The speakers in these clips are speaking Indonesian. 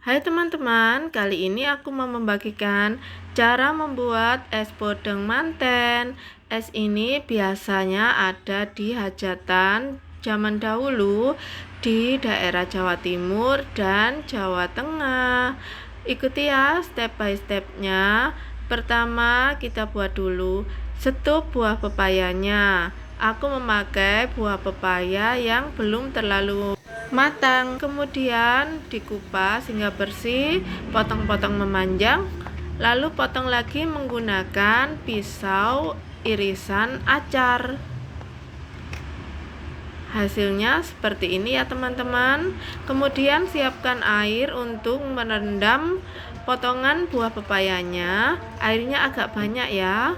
Hai teman-teman, kali ini aku mau membagikan cara membuat es bodeng manten. Es ini biasanya ada di hajatan zaman dahulu di daerah Jawa Timur dan Jawa Tengah. Ikuti ya step by stepnya. Pertama kita buat dulu setup buah pepayanya. Aku memakai buah pepaya yang belum terlalu matang, kemudian dikupas hingga bersih, potong-potong memanjang, lalu potong lagi menggunakan pisau irisan acar. Hasilnya seperti ini ya teman-teman. Kemudian siapkan air untuk merendam potongan buah pepayanya. Airnya agak banyak ya.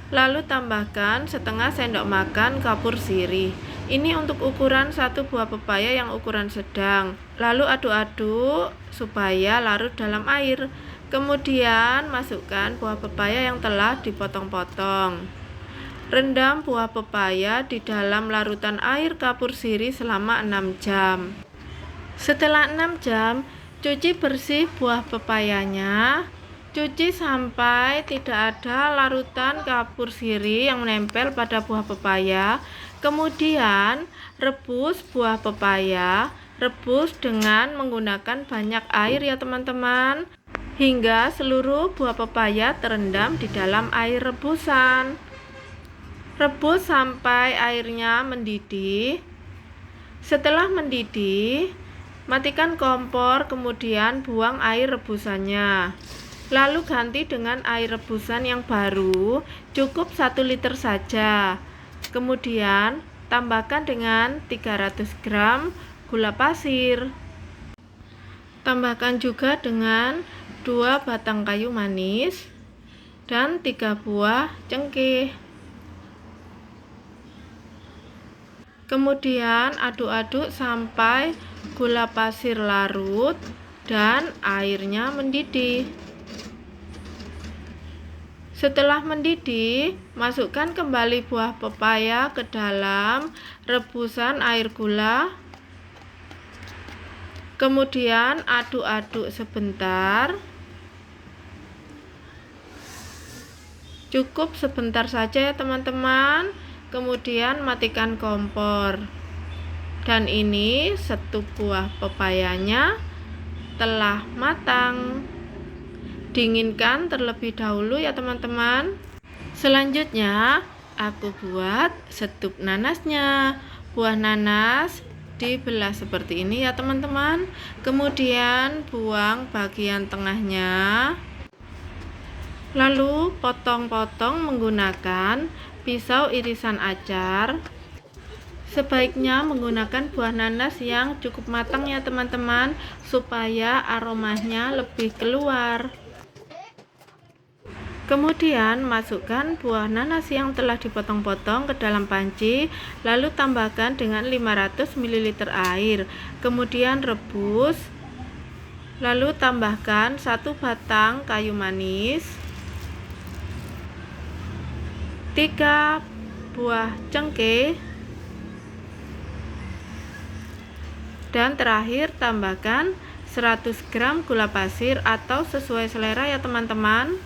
Lalu tambahkan setengah sendok makan kapur sirih. Ini untuk ukuran satu buah pepaya yang ukuran sedang. Lalu aduk-aduk supaya larut dalam air. Kemudian masukkan buah pepaya yang telah dipotong-potong. Rendam buah pepaya di dalam larutan air kapur sirih selama 6 jam. Setelah 6 jam, cuci bersih buah pepayanya. Cuci sampai tidak ada larutan kapur sirih yang menempel pada buah pepaya. Kemudian rebus buah pepaya. Rebus dengan menggunakan banyak air ya teman-teman, hingga seluruh buah pepaya terendam di dalam air rebusan. Rebus sampai airnya mendidih. Setelah mendidih, matikan kompor, kemudian buang air rebusannya. Lalu ganti dengan air rebusan yang baru, cukup 1 liter saja. Kemudian tambahkan dengan 300 gram gula pasir. Tambahkan juga dengan 2 batang kayu manis dan 3 buah cengkeh. Kemudian aduk-aduk sampai gula pasir larut dan airnya mendidih. Setelah mendidih, masukkan kembali buah pepaya ke dalam rebusan air gula. Kemudian aduk-aduk sebentar. Cukup sebentar saja ya teman-teman. Kemudian matikan kompor. Dan ini setup buah pepayanya telah matang. Dinginkan terlebih dahulu ya teman-teman. Selanjutnya aku buat setup nanasnya. Buah nanas dibelah seperti ini ya teman-teman. Kemudian buang bagian tengahnya. Lalu potong-potong menggunakan pisau irisan acar. Sebaiknya menggunakan buah nanas yang cukup matang ya teman-teman, supaya aromanya lebih keluar. Kemudian masukkan buah nanas yang telah dipotong-potong ke dalam panci, lalu tambahkan dengan 500 ml air. Kemudian rebus. Lalu tambahkan 1 batang kayu manis, 3 buah cengkeh, dan terakhir tambahkan 100 gram gula pasir atau sesuai selera ya teman-teman.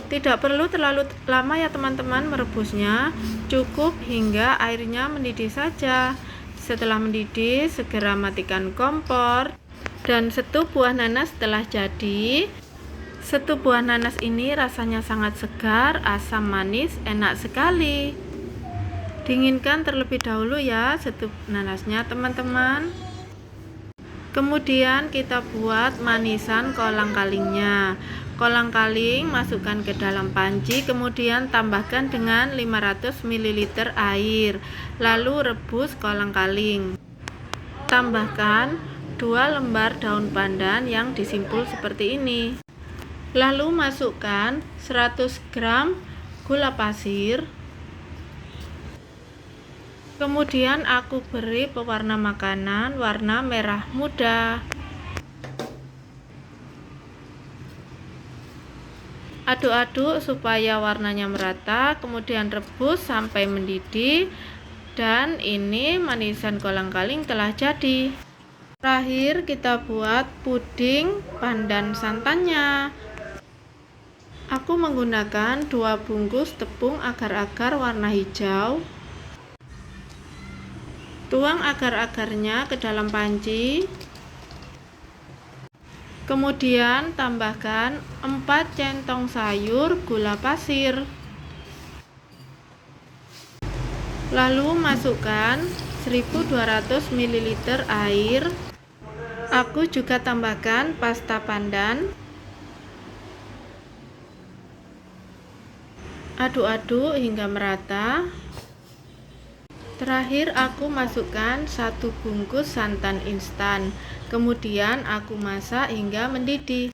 Tidak perlu terlalu lama ya teman-teman merebusnya, cukup hingga airnya mendidih saja. Setelah mendidih, segera matikan kompor. Dan setup buah nanas telah jadi. Setup buah nanas ini rasanya sangat segar, asam manis, enak sekali. Dinginkan terlebih dahulu ya setup nanasnya teman-teman. Kemudian kita buat manisan kolang-kalingnya. Kolang-kaling masukkan ke dalam panci, kemudian tambahkan dengan 500 ml air. Lalu rebus kolang-kaling. Tambahkan 2 lembar daun pandan yang disimpul seperti ini. Lalu masukkan 100 gram gula pasir. Kemudian aku beri pewarna makanan warna merah muda. Aduk-aduk supaya warnanya merata, kemudian rebus sampai mendidih. Dan ini manisan kolang-kaling telah jadi. Terakhir kita buat puding pandan santannya. Aku menggunakan 2 bungkus tepung agar-agar warna hijau. Tuang agar-agarnya ke dalam panci. Kemudian tambahkan 4 centong sayur gula pasir. Lalu masukkan 1200 ml air. Aku juga tambahkan pasta pandan. Aduk-aduk hingga merata. Terakhir aku masukkan 1 bungkus santan instan. Kemudian aku masak hingga mendidih.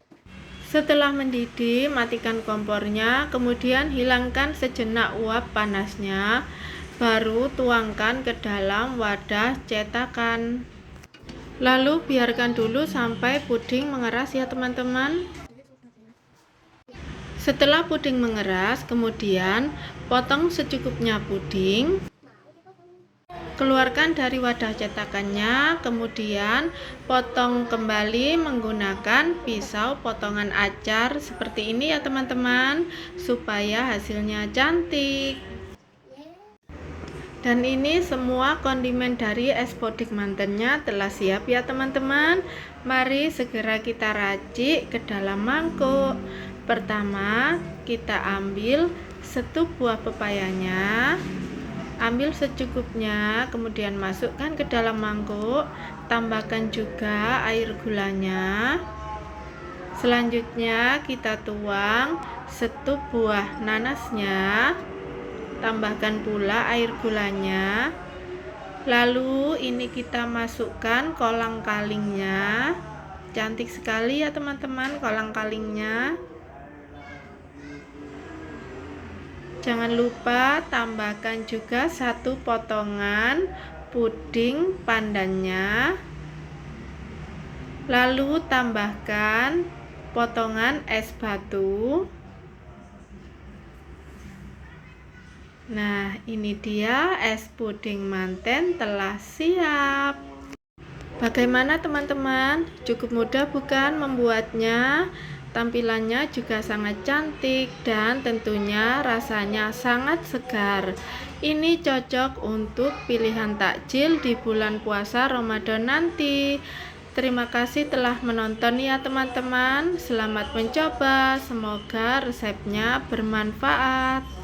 Setelah mendidih, matikan kompornya, kemudian hilangkan sejenak uap panasnya. Baru tuangkan ke dalam wadah cetakan. Lalu biarkan dulu sampai puding mengeras ya teman-teman. Setelah puding mengeras, kemudian potong secukupnya puding. Keluarkan dari wadah cetakannya, kemudian potong kembali menggunakan pisau potongan acar seperti ini ya teman-teman, supaya hasilnya cantik. Dan ini semua kondimen dari es poding mantennya telah siap ya teman-teman. Mari segera kita racik ke dalam mangkuk. Pertama, kita ambil setup buah pepayanya. Ambil secukupnya, kemudian masukkan ke dalam mangkuk. Tambahkan juga air gulanya. Selanjutnya kita tuang setup buah nanasnya. Tambahkan pula air gulanya. Lalu ini kita masukkan kolang kalingnya. Cantik sekali ya teman-teman kolang kalingnya. Jangan lupa tambahkan juga 1 potongan puding pandannya. Lalu tambahkan potongan es batu. Nah, ini dia es puding manten telah siap. Bagaimana teman-teman? Cukup mudah bukan membuatnya? Tampilannya juga sangat cantik dan tentunya rasanya sangat segar. Ini cocok untuk pilihan takjil di bulan puasa Ramadan nanti. Terima kasih telah menonton ya teman-teman. Selamat mencoba. Semoga resepnya bermanfaat.